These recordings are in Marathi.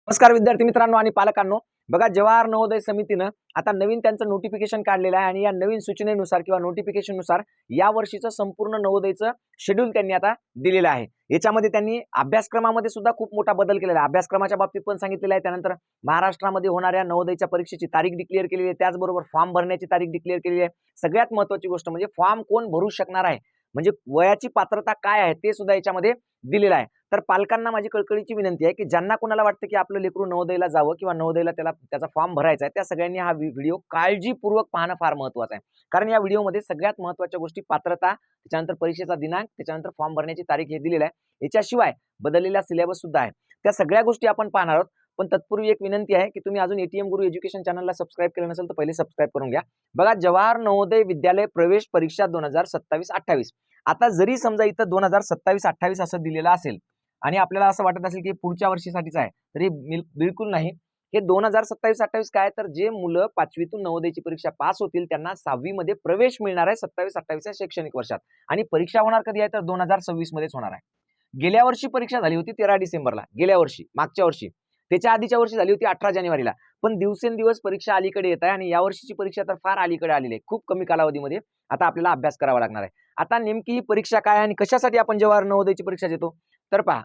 नमस्कार विद्यार्थी मित्रांनो आणि पालकांनो, बघा जवाहर नवोदय समितीनं आता नवीन त्यांचं नोटिफिकेशन काढलेलं आहे आणि या नवीन सूचनेनुसार किंवा नोटिफिकेशननुसार या वर्षीचं संपूर्ण नवोदयचं शेड्यूल त्यांनी आता दिलेलं आहे। याच्यामध्ये त्यांनी अभ्यासक्रमामध्ये सुद्धा खूप मोठा बदल केलेला आहे। अभ्यासक्रमाच्या बाबतीत पण सांगितलेलं आहे। त्यानंतर महाराष्ट्रामध्ये होणाऱ्या नवोदयच्या परीक्षेची तारीख डिक्लेअर केलेली आहे, त्याचबरोबर फॉर्म भरण्याची तारीख डिक्लेअर केलेली आहे। सगळ्यात महत्त्वाची गोष्ट म्हणजे फॉर्म कोण भरू शकणार आहे, म्हणजे वयाची पात्रता काय आहे ते सुद्धा याच्यामध्ये दिलेलं आहे। तर पालकांना माझी कळकळीची विनंती आहे की ज्यांना कोणाला वाटतं की आपलं लेकरू नवोदयला जावं किंवा नवोदयला त्याचा फॉर्म भरायचा आहे, त्या सगळ्यांनी हा व्हिडिओ काळजीपूर्वक पाहणं फार महत्त्वाचं आहे। कारण या व्हिडिओमध्ये सगळ्यात महत्त्वाच्या गोष्टी पात्रता, त्याच्यानंतर परीक्षेचा दिनांक, त्याच्यानंतर फॉर्म भरण्याची तारीख हे दिलेलं आहे। याच्याशिवाय बदललेला सिलेबस सुद्धा आहे। त्या सगळ्या गोष्टी आपण पाहणार आहोत। पण तत्पूर्वी एक विनंती आहे की तुम्ही अजून एटीएम गुरु एज्युकेशन चॅनलला सबस्क्राईब केलं नसेल तर पहिले सबस्क्राईब करून घ्या। बघा, जवाहर नवोदय विद्यालय प्रवेश परीक्षा 2027-28 आता जरी समजा इथं 2027-28 असं दिलेलं असेल आणि आपल्याला असं वाटत असेल की पुढच्या वर्षीसाठीच आहे, तरी बिलकुल नाही। हे 2027-28 काय, तर जे मुलं 5वीतून नवोदयची परीक्षा पास होतील त्यांना 6वी मध्ये प्रवेश मिळणार आहे 27-28 या शैक्षणिक वर्षात। आणि परीक्षा होणार कधी आहे, तर 2026 मध्येच होणार आहे। गेल्या वर्षी परीक्षा झाली होती 13 डिसेंबरला, गेल्या वर्षी, मागच्या वर्षी। त्याच्या आधीच्या वर्षी झाली होती 18 जानेवारीला। पण दिवसेंदिवस परीक्षा अलीकडे येत आहे आणि या वर्षीची परीक्षा तर फार अलीकडे आलेली आहे। खूप कमी कालावधीमध्ये आता आपल्याला अभ्यास करावा लागणार आहे। आता नेमकी ही परीक्षा काय आणि कशासाठी आपण जवाहर नवोदयची परीक्षा देतो, तर पहा,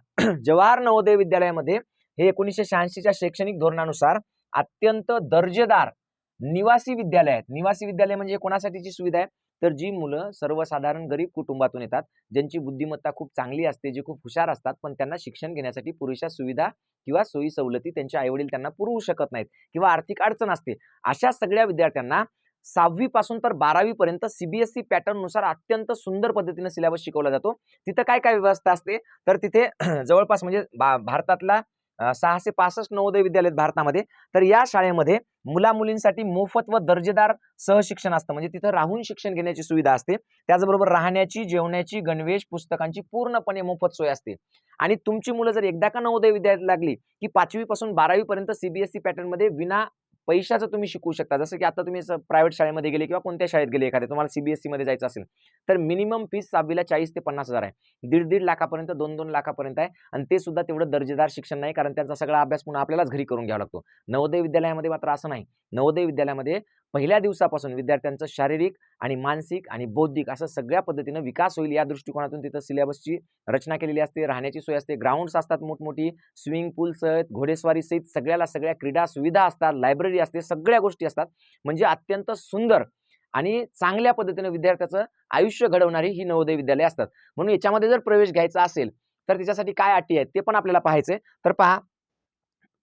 जवाहर नवोदय विद्यालयामध्ये हे 1986च्या शैक्षणिक धोरणानुसार अत्यंत दर्जेदार निवासी विद्यालय आहेत। निवासी विद्यालय म्हणजे कोणासाठीची सुविधा आहे, तर जी मुलं सर्वसाधारण गरीब कुटुंबातून येतात, ज्यांची बुद्धिमत्ता खूप चांगली असते, जे खूप हुशार असतात, पण त्यांना शिक्षण घेण्यासाठी पुरेशा सुविधा किंवा सोयी सवलती त्यांचे आईवडील त्यांना पुरवू शकत नाहीत किंवा आर्थिक अडचण असते, अशा सगळ्या विद्यार्थ्यांना 6वी पासून तर 12वी पर्यंत सीबीएसई पॅटर्न नुसार अत्यंत सुंदर पद्धतीने सिलेबस शिकवला जातो। तिथं काय काय व्यवस्था असते, तर तिथे जवळपास म्हणजे भारतातला 665 नवोदय विद्यालय भारतामध्ये, तर या शाळेमध्ये मुला मुलींसाठी मोफत व दर्जेदार सहशिक्षण असतं, म्हणजे तिथं राहून शिक्षण घेण्याची सुविधा असते। त्याचबरोबर राहण्याची, जेवण्याची, गणवेश, पुस्तकांची पूर्णपणे मोफत सोय असते। आणि तुमची मुलं जर एकदा का नवोदय विद्यालयात लागली की 5वी पासून 12वी पर्यंत सीबीएसई पॅटर्न मध्ये विना पैशाचं तुम्ही शिकू शकता। जसं की आता तुम्ही प्रायव्हेट शाळेमध्ये गेले किंवा कोणत्या शाळेत गेले, एखाद्या तुम्हाला सीबीएसई मध्ये जायचं असेल, तर मिनिमम फीस 6वीला 40 ते 50 हजार आहे, 1.5 लाखापर्यंत, 2-2 लाखापर्यंत आहे। आणि ते सुद्धा तेवढं दर्जेदार शिक्षण नाही, कारण त्यांचा सगळा अभ्यास पुन्हा आपल्यालाच घरी करून घ्यावा लागतो। नवोदय विद्यालयामध्ये मात्र असं नाही। नवोदय विद्यालयामध्ये पहिल्या दिवसापासून विद्यार्थ्यांचं शारीरिक आणि मानसिक आणि बौद्धिक असं सगळ्या पद्धतीनं विकास होईल या दृष्टिकोनातून तिथं सिलेबसची रचना केलेली असते। राहण्याची सोय असते, ग्राउंड्स असतात मोठमोठी, स्विमिंग पूल सहित, घोडेस्वारी सहित सगळ्या क्रीडा सुविधा असतात, लायब्ररी असते, सगळ्या गोष्टी असतात। म्हणजे अत्यंत सुंदर आणि चांगल्या पद्धतीने विद्यार्थ्याचं आयुष्य घडवणारी ही नवोदय विद्यालय असतात। म्हणून याच्यामध्ये जर प्रवेश घ्यायचा असेल तर त्याच्यासाठी काय अटी आहेत ते पण आपल्याला पाहायचंय। तर पहा,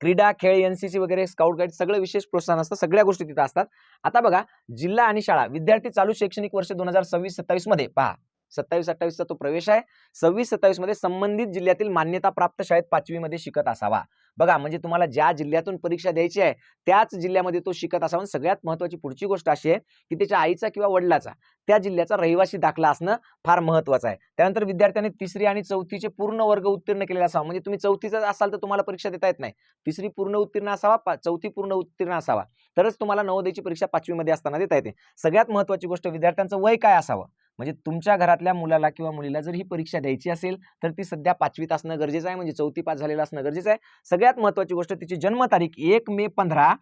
क्रीडा, खेळ, एनसीसी वगैरे, स्काउट गाईड सगळं विशेष प्रोत्साहन असतं, सगळ्या गोष्टी तिथं असतात। आता बघा, जिल्हा आणि शाळा विद्यार्थी चालू शैक्षणिक वर्ष 2026-27 मध्ये पहा, 27-28 चा तो प्रवेश आहे। 26-27 मध्ये संबंधित जिल्ह्यातील मान्यता प्राप्त शाळेत 5वी मध्ये शिकत असावा। बघा, म्हणजे तुम्हाला ज्या जिल्ह्यातून परीक्षा द्यायची आहे त्याच जिल्ह्यामध्ये तो शिकत असावा। सगळ्यात महत्त्वाची पुढची गोष्ट अशी आहे की त्याच्या आईचा किंवा वडिलाचा त्या जिल्ह्याचा रहिवासी दाखला असणं फार महत्त्वाचं आहे। त्यानंतर विद्यार्थ्यांनी 3री आणि 4थीचे पूर्ण वर्ग उत्तीर्ण केलेला असावा, म्हणजे तुम्ही 4थीचा असाल तर तुम्हाला परीक्षा देता येत नाही। 3री पूर्ण उत्तीर्ण असावा, 4थी पूर्ण उत्तीर्ण असावा, तरच तुम्हाला नवोदयची परीक्षा 5वी मध्ये असताना देता येते। सगळ्यात महत्त्वाची गोष्ट, विद्यार्थ्यांचं वय काय असावं, म्हणजे तुमच्या घरातल्या मुलाला किंवा मुलीला जर ही परीक्षा द्यायची असेल तर ती सध्या 5वीत असणं गरजेचं आहे, म्हणजे 4थी पास झालेलं असणं गरजेचं आहे। सगळ्यात महत्त्वाची गोष्ट, तिची जन्मतारीख 1 मे 15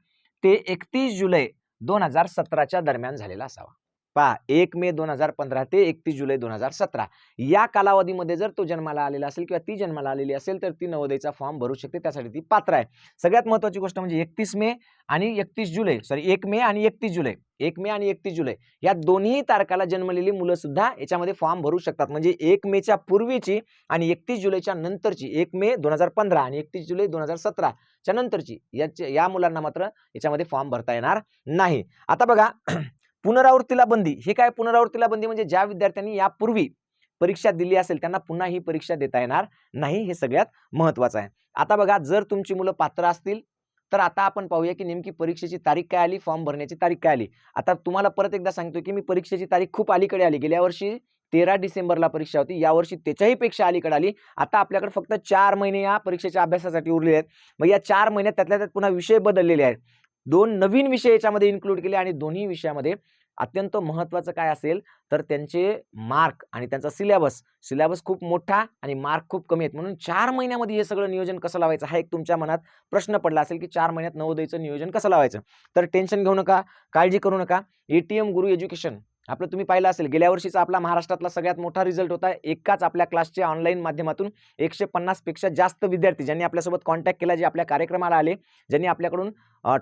ते 31 जुलै 2017च्या दरम्यान झालेला असावा। पहा, 1 मे 2015 ते 31 जुलै 2017 या कालावधीमध्ये जर तो जन्माला आलेला असेल किंवा ती जन्माला आलेली असेल तर ती नवोदयचा फॉर्म भरू शकते, त्यासाठी ती पात्र आहे। सगळ्यात महत्त्वाची गोष्ट म्हणजे 1 मे आणि 31 जुलै 1 मे आणि 31 जुलै या दोन्ही तारखाला जन्मलेली मुलं सुद्धा याच्यामध्ये फॉर्म भरू शकतात। म्हणजे 1 मेच्या पूर्वीची आणि 31 जुलैच्या नंतरची, 1 मे 2015 आणि 31 जुलै 2017 च्या नंतरची या मुलांना मात्र याच्यामध्ये फॉर्म भरता येणार नाही। आता बघा, पुनरावृत्तीला बंदी। हे काय पुनरावृत्तीला बंदी, म्हणजे ज्या विद्यार्थ्यांनी यापूर्वी परीक्षा दिली असेल त्यांना पुन्हा ही परीक्षा देता येणार नाही, हे सगळ्यात महत्त्वाचं आहे। आता बघा, जर तुमची मुलं पात्र असतील तर आता आपण पाहूया की नेमकी परीक्षेची तारीख काय आली, फॉर्म भरण्याची तारीख काय आली। आता तुम्हाला परत एकदा सांगतो की मी परीक्षेची तारीख खूप अलीकडे आली। गेल्या वर्षी 13 डिसेंबरला परीक्षा होती, यावर्षी त्याच्याही पेक्षा अलीकडे आली। आता आपल्याकडे फक्त 4 महिने या परीक्षेच्या अभ्यासासाठी उरलेले आहेत। मग या 4 महिन्यात त्यातल्या त्यात पुन्हा विषय बदललेले आहेत, 2 नवीन विषय याच्यामध्ये इन्क्लूड केले आणि दोन्ही विषयामध्ये अत्यंत महत्त्वाचं काय असेल तर त्यांचे मार्क आणि त्यांचा सिलेबस खूप मोठा आणि मार्क खूप कमी आहेत. म्हणून 4 महिन्यामध्ये हे सगळं नियोजन कसं लावायचं हा एक तुमच्या मनात प्रश्न पडला असेल की 4 महिन्यात नवोदयचं नियोजन कसं लावायचं. तर टेन्शन घेऊ नका, काळजी करू नका. एटीएम गुरु एज्युकेशन आपलं तुम्ही पाहिलं असेल गेल्या वर्षीचा आपला महाराष्ट्रातला सगळ्यात मोठा रिझल्ट होता. एकाच आपल्या क्लासचे ऑनलाईन माध्यमातून 150 पेक्षा जास्त विद्यार्थी ज्यांनी आपल्यासोबत कॉन्टॅक्ट केला, जे आपल्या कार्यक्रमाला आले, ज्यांनी आपल्याकडून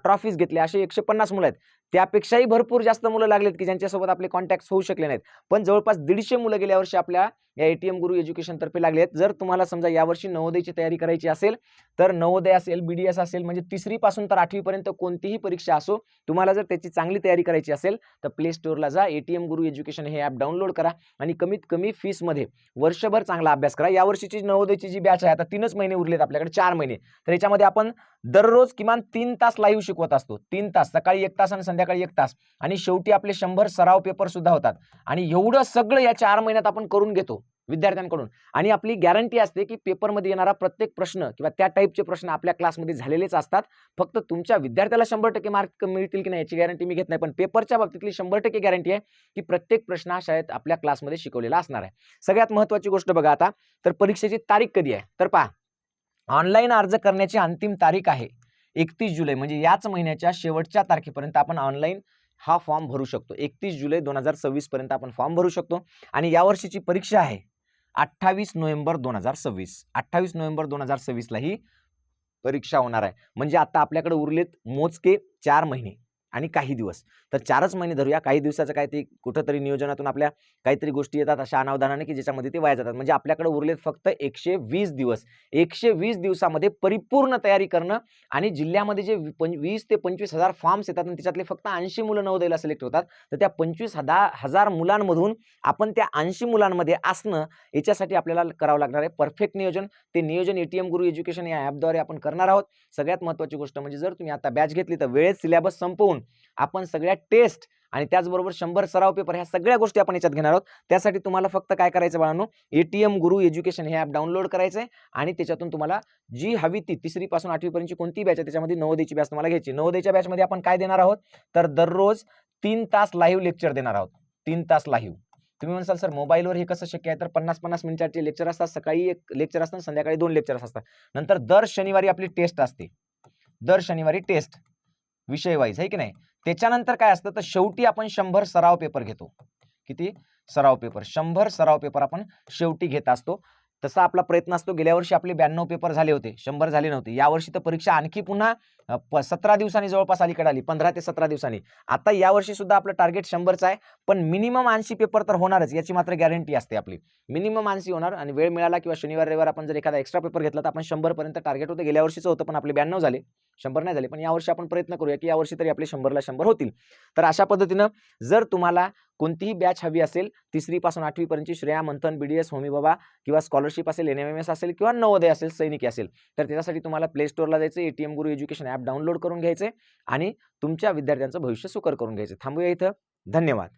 ट्रॉफीज घेतल्या, असे 150 मुलं आहेत. त्यापेक्षाही भरपूर जास्त मुलं लागलेत की ज्यांच्यासोबत आपले कॉन्टॅक्ट होऊ शकले नाहीत. पण जवळपास 150 मुलं गेल्या वर्षी आपल्या या एटीएम गुरु एज्युकेशन तर्फे लागले आहेत. जर तुम्हाला समजा यावर्षी नवोदयची तयारी करायची असेल तर नवोदय असेल, BDS असेल, म्हणजे 3री पासून तर 8वी पर्यंत कोणतीही परीक्षा असो, तुम्हाला जर त्याची चांगली तयारी करायची असेल तर प्ले स्टोअरला जा, एटीएम गुरु एज्युकेशन हे ॲप डाउनलोड करा आणि कमीत कमी फीसमध्ये वर्षभर चांगला अभ्यास करा. यावर्षीची नवोदयची जी बॅच आहे, आता 3च महिने उरलेत आपल्याकडे, 4 महिने, तर याच्यामध्ये आपण दररोज किमान 3 तास लाईव्ह शिकवत असतो. 3 तास, सकाळी 1 तास आणि संध्याकाळी 1 तास, आणि शेवटी आपले 100 सराव पेपर सुद्धा होतात. आणि एवढं सगळं या 4 महिन्यात आपण करून घेतो विद्यार्थ्यांकडून, आणि आपली गॅरंटी असते की पेपरमध्ये येणारा प्रत्येक प्रश्न किंवा त्या टाईपचे प्रश्न आपल्या क्लासमध्ये झालेलेच असतात. फक्त तुमच्या विद्यार्थ्याला 100% मार्क मिळतील की नाही याची गॅरंटी मी घेत नाही, पण पेपरच्या बाबतीतली 100% गॅरंटी आहे की प्रत्येक प्रश्न हा शाळेत आपल्या क्लासमध्ये शिकवलेला असणार आहे. सगळ्यात महत्त्वाची गोष्ट बघा आता, तर परीक्षेची तारीख कधी आहे, तर पहा, ऑनलाईन अर्ज करण्याची अंतिम तारीख आहे 31 जुलै, म्हणजे याच महिन्याच्या शेवटच्या तारखेपर्यंत आपण ऑनलाईन हा फॉर्म भरू शकतो. 31 जुलै 2026 पर्यंत आपण फॉर्म भरू शकतो. आणि यावर्षीची परीक्षा आहे 28 नोव्हेंबर 2026. 28 नोव्हेंबर 2026 ला ही परीक्षा होणार आहे. म्हणजे आता आपल्याकडे उरलेत मोजके 4 महिने आणि काही दिवस. तर 4च महिने धरूया, काही दिवसाचं काय ते कुठंतरी नियोजनातून आपल्या काहीतरी गोष्टी येतात अशा अनावधानाने की ज्याच्यामध्ये ते वाया जातात. म्हणजे आपल्याकडे उरलेत फक्त 120 दिवस. 120 दिवसामध्ये परिपूर्ण तयारी करणं, आणि जिल्ह्यामध्ये जे 20 ते 25,000 फॉर्म्स येतात आणि त्याच्यातले फक्त 80 मुलं नवोदयला सिलेक्ट होतात. तर त्या 25,000 मुलांमधून आपण त्या 80 मुलांमध्ये असणं, याच्यासाठी आपल्याला करावं लागणार आहे परफेक्ट नियोजन. ते नियोजन एटीएम गुरु एज्युकेशन या ॲपद्वारे आपण करणार आहोत. सगळ्यात महत्त्वाची गोष्ट म्हणजे जर तुम्ही आता बॅच घेतली तर वेळेत सिलेबस संपवून आपण सगळ्या टेस्ट आणि त्याचबरोबर 100 सराव पेपर, ह्या सगळ्या गोष्टी आपण याच्यात घेणार आहोत. त्यासाठी तुम्हाला फक्त काय करायचं बाळांनो, एटीएम गुरु एज्युकेशन हे ॲप डाउनलोड करायचं आहे आणि त्याच्यातून तुम्हाला जी हवी ती 3री पासून 8वी पर्यंतची कोणती बॅच आहे त्याच्यामध्ये नवोदयची बॅच तुम्हाला घ्यायची. नवोदयच्या बॅचमध्ये आपण काय देणार आहोत, तर दररोज 3 तास लाईव्ह लेक्चर देणार आहोत. 3 तास लाईव्ह. तुम्ही म्हणसाल सर मोबाईलवर हे कसं शक्य आहे, तर 50-50 मिनिटाचे लेक्चर असतात. सकाळी एक लेक्चर असतं, संध्याकाळी 2 लेक्चर्स असतात. नंतर दर शनिवारी आपली टेस्ट असते, दर शनिवारी टेस्ट विषय वाईज, आहे की नाही. त्याच्यानंतर काय असतं, तर शेवटी आपण 100 सराव पेपर घेतो. किती सराव पेपर, 100 सराव पेपर आपण शेवटी घेत असतो. तसा आपला प्रयत्न असतो. गेल्या वर्षी आपले 92 पेपर झाले होते, 100 झाले नव्हते. यावर्षी तर परीक्षा आणखी पुन्हा 17 दिवसांनी जवळपास अलीकडे आली, 15 ते 17 दिवसांनी. आता यावर्षी सुद्धा आपलं टार्गेट 100चं आहे, पण मिनिमम 80 पेपर तर होणारच, याची मात्र गॅरंटी असते आपली. मिनिमम 80 होणार, आणि वेळ मिळाला किंवा शनिवार रविवार आपण जर एखादा एक्स्ट्रा पेपर घेतला तर आपण 100 पर्यंत टार्गेट होतं. गेल्या वर्षीचं होतं पण आपले 92 झाले, 100 नाही झाले. पण यावर्षी आपण प्रयत्न करूया की यावर्षी तरी आपले 100ला 100 होतील. तर अशा पद्धतीनं जर तुम्हाला कोणतीही बॅच हवी असेल 3री पासून 8वी पर्यंतची, श्रेया, मंथन, BDS, होमी बाबा, किंवा स्कॉलरशिप असेल, NMMS असेल, किंवा नवोदय असेल, सैनिकी असेल, तर त्याच्यासाठी तुम्हाला प्ले स्टोअरला जायचं, एटीएम गुरु एज्युकेशन ॲप डाउनलोड करून घ्यायचे आणि तुमच्या विद्यार्थ्यांचं भविष्य सुकर करून घ्यायचं. थांबूया इथं. धन्यवाद.